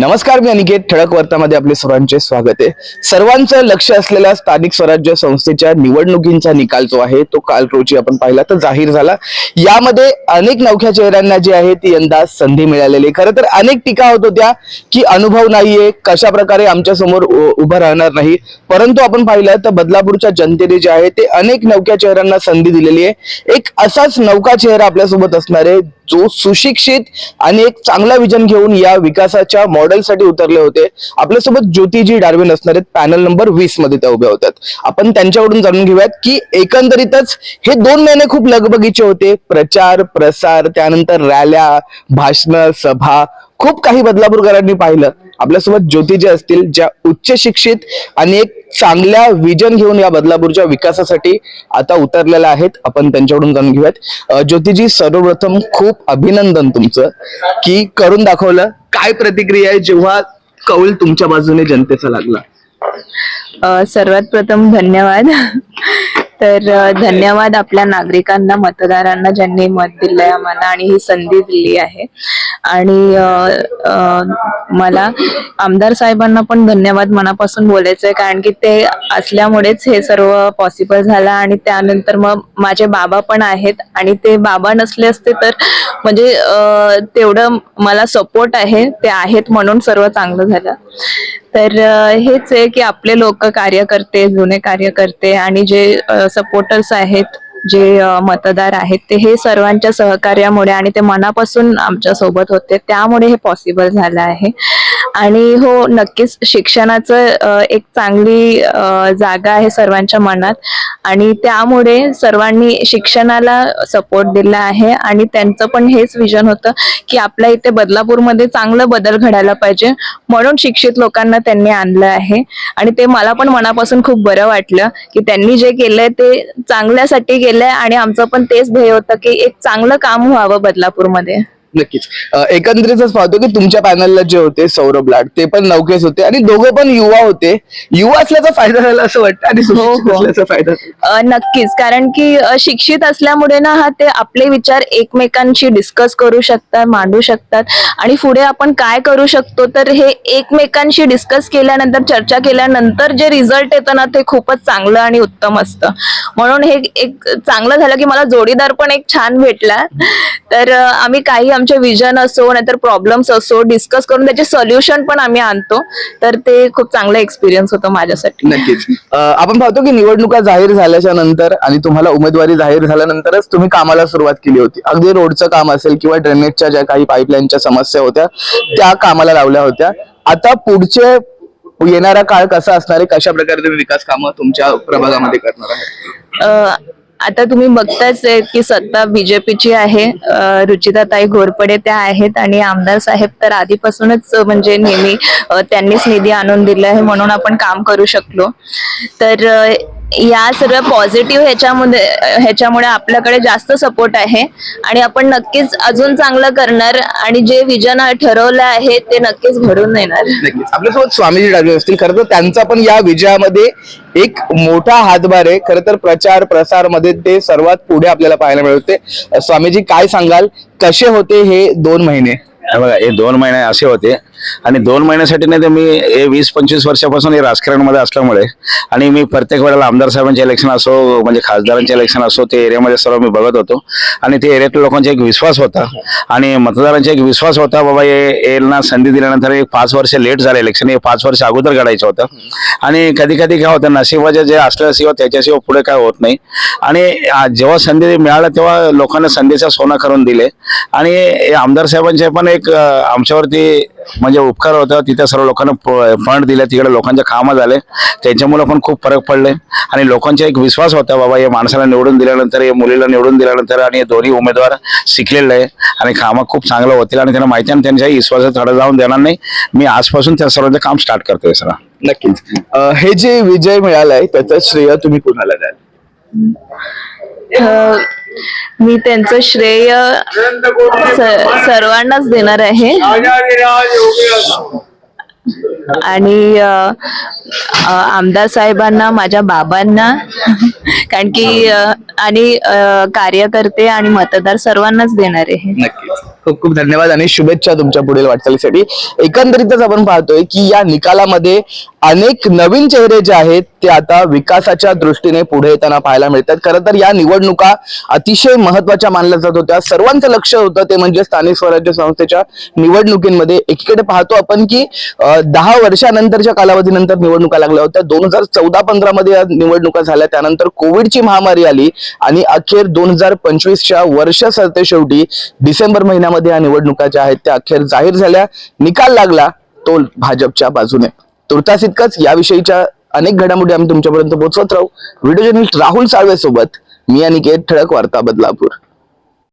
नमस्कार, मी अनिकेत. ठळक वार्तामध्ये आपले सर्वांचे स्वागत आहे. सर्वांचं लक्ष असलेल्या स्थानिक स्वराज्य संस्थेच्या निवडणुकींचा निकाल जो आहे तो काल रोजी आपण पाहिला तर जाहीर झाला. यामध्ये अनेक नवख्या चेहऱ्यांना जी आहे ती यंदा संधी मिळालेली. खरं तर अनेक टीका होत होत्या की अनुभव नाहीये, कशा प्रकारे आमच्या समोर उभं राहणार नाही. परंतु आपण पाहिलं तर बदलापूरच्या जनतेने जे आहे ते अनेक नवख्या चेहऱ्यांना संधी दिलेली आहे. एक असाच नवका चेहरा आपल्यासोबत असणार आहे जो सुशिक्षित आणि एक चांगला विजन घेऊन या विकासाच्या मॉडेलसाठी उतरले होते. आपल्यासोबत ज्योतिजी डार्विन असणार आहेत. पॅनल नंबर 20 मध्ये त्या उभ्या होत्यात. आपण त्यांच्याकडून जाणून घेऊयात की एकंदरीतच हे 2 महिने खूप लगबगीचे होते. प्रचार प्रसार, त्यानंतर रॅल्या, भाषण, सभा, खूप काही बदलापूरकरांनी पाहिलं. आपल्यासोबत ज्योतिजी असतील ज्या उच्च शिक्षित आणि एक चांगल्या विजन घेऊन या बदलापूरच्या विकासासाठी आता उतरलेल्या आहेत. आपण त्यांच्याकडून जाणून घेऊयात. ज्योतिजी, सर्वप्रथम खूप अभिनंदन तुमचं की करून दाखवलं. काय प्रतिक्रिया आहे जेव्हा कौल तुमच्या बाजूने जनतेचा लागला? सर्वात प्रथम धन्यवाद. तर धन्यवाद आपल्या नागरिकांना, मतदारांना ज्यांनी मत दिलंय आम्हाला आणि ही संधी दिली आहे. आणि मला आमदार साहेबांना पण धन्यवाद मनापासून बोलायचंय, कारण की ते असल्यामुळेच हे सर्व पॉसिबल झालं. आणि त्यानंतर मग माझे बाबा पण आहेत आणि ते बाबा नसले असते तर म्हणजे तेवढं मला सपोर्ट आहे, ते आहेत म्हणून सर्व चांगलं झालं. तर हेच आहे की आपले लोक कार्यकर्ते, जुने कार्यकर्ते आणि जे सपोर्टर्स आहेत, जे मतदार आहेत, ते हे सर्वांच्या सहकार्यामुळे आणि ते मनापासून आमच्या सोबत होते, त्यामुळे हे पॉसिबल झालं आहे. आणि हो, नक्कीच शिक्षणाचं एक चांगली जागा आहे सर्वांच्या मनात आणि त्यामुळे सर्वांनी शिक्षणाला सपोर्ट दिला आहे. आणि त्यांचं पण हेच विजन होतं की आपल्या इथे बदलापूरमध्ये चांगलं बदल घडायला पाहिजे, म्हणून शिक्षित लोकांना त्यांनी आणलं आहे. आणि ते मला पण मनापासून खूप बरं वाटलं की त्यांनी जे केलंय ते चांगल्यासाठी केलंय आणि आमचं पण तेच ध्येय होतं की एक चांगलं काम व्हावं बदलापूरमध्ये. नक्कीच. एकंदरीतच पाहतो की तुमच्या पॅनलला जे होते सौरभ लाड, ते पण नवखेच होते आणि दोघं पण युवा होते. युवा असल्याचा फायदा झाला असं वाटतं आणि सुशिक्षित असल्याचा फायदा. नक्कीच, कारण की शिक्षित असल्यामुळे ना ते आपले विचार एकमेकांशी डिस्कस करू शकतात, मांडू शकतात आणि पुढे आपण काय करू शकतो तर हे एकमेकांशी डिस्कस केल्यानंतर, चर्चा केल्यानंतर जे रिझल्ट येतं ना ते खूपच चांगलं आणि उत्तम असतं. म्हणून हे एक चांगलं झालं की मला जोडीदार पण एक छान भेटला. तर आम्ही काही आमचे विजन असो नाहीतर प्रॉब्लेम्स असो डिस्कस करून त्याचे सोल्युशन पण आम्ही आणतो. तर ते खूप चांगला एक्सपिरियन्स होतो माझ्यासाठी. नक्कीच. आपण पाहतो की निवडणुका जाहीर झाल्याच्या नंतर आणि तुम्हाला उमेदवारी जाहीर झाल्यानंतरच तुम्ही कामाला सुरुवात केली होती. अगदी रोडचं काम असेल किंवा ड्रेनेजच्या ज्या काही पाईपलाईनच्या समस्या होत्या त्या कामाला लावल्या होत्या. आता पुढचे येणारा काळ कसा असणार आहे? कशा प्रकारे तुम्ही विकास कामं तुमच्या प्रभागामध्ये करणार आहे? आता तुम्ही बघताच की सत्ता बीजेपीची आहे. रुचिताताई घोरपडे त्या आहेत आणि आमदार साहेब तर आधीपासूनच म्हणजे नेहमी त्यांनीच निधी आणून दिला आहे, म्हणून आपण काम करू शकलो. तर या सर्व पॉझिटिव्ह ह्याच्यामुळे आपल्याकडे जास्त सपोर्ट आहे आणि आपण नक्कीच अजून चांगलं करणार आणि जे विजन ठरवलं आहे ते नक्कीच घडून येणार. नक्कीच. आपल्यासोबत स्वामीजी डार्विन असतील. खरं तर त्यांचा पण या विजयामध्ये एक मोठा हातभार आहे. खरं तर प्रचार प्रसार मध्ये ते सर्वात पुढे आपल्याला पाहायला मिळते. स्वामीजी, काय सांगाल, कसे होते हे 2 महिने? बघा, हे 2 महिने असे होते आणि 2 महिन्यासाठी नाही तर मी हे 20-25 वर्षापासून हे राजकारणामध्ये असल्यामुळे आणि मी प्रत्येक वेळेला आमदार साहेबांचे इलेक्शन असो म्हणजे खासदारांचे इलेक्शन असो ते एरियामध्ये सर्व मी बघत होतो आणि ते एरियातल्या लोकांचा एक विश्वास होता आणि मतदारांचा एक विश्वास होता, बाबा यांना संधी दिल्यानंतर एक 5 वर्ष लेट झालं इलेक्शन, हे 5 वर्ष अगोदर घडायचं होतं. आणि कधी कधी काय होतं, नशिबाचे जे असल्याशिवाय त्याच्याशिवाय पुढे काय होत नाही. आणि जेव्हा संधी मिळाल्या तेव्हा लोकांना संधीचा सोना करून दिले आणि आमदार साहेबांचे पण एक आमच्यावरती म्हणजे उपकार होता. तिथे सर्व लोकांना फंड दिले, तिकडे लोकांचे कामं झाले, त्यांच्यामुळे पण खूप फरक पडले आणि लोकांचा एक विश्वास होता, बाबा या माणसाला निवडून दिल्यानंतर, या मुलीला निवडून दिल्यानंतर आणि हे दोन्ही उमेदवार शिकलेले आहे आणि कामं खूप चांगलं होतील आणि त्यांना माहिती आहे आणि त्यांच्या विश्वासात थोडं जाऊन देणार नाही. मी आजपासून त्या सर्वांचं काम स्टार्ट करतोय सर. नक्कीच. हे जे विजय मिळालाय त्याचं श्रेय तुम्ही कोणाला द्याल? मी त्यांचं श्रेय सर्वांनाच देणार आहे आणि आमदार साहेबांना, माझ्या बाबांना, कारण की आणि कार्यकर्ते आणि मतदार सर्वांनाच देणार आहे. नक्कीच. खूप खूप धन्यवाद आणि शुभेच्छा तुमच्या पुढील वाटचालीसाठी. एकंदरीतच आपण पाहतोय की या निकालामध्ये अनेक नवीन चेहरे जे आहेत ते आता विकासाच्या दृष्टीने पुढे येताना पाहायला मिळतात. खरं तर या निवडणुका अतिशय महत्वाच्या मानल्या जात होत्या. सर्वांचं लक्ष होतं ते म्हणजे स्थानिक स्वराज्य संस्थेच्या निवडणुकीमध्ये. एकीकडे पाहतो आपण की 10 वर्षानंतरच्या कालावधीनंतर निवडणुका लागल्या होत्या. 2014-15 मध्ये या निवडणुका झाल्या. त्यानंतर कोविडची महामारी आली आणि अखेर 2025च्या वर्ष सरते शेवटी डिसेंबर महिन्यामध्ये या निवडणुका ज्या आहेत त्या अखेर जाहीर झाल्या. निकाल लागला तो भाजपच्या बाजूने. तुर्तास इतकंच. याविषयीच्या अनेक घडामोडी आम्ही तुमच्यापर्यंत पोहोचवत राहू. व्हिडिओ जर्नलिस्ट राहुल साळवे सोबत मी अनिकेत, ठळक वार्ता, बदलापूर.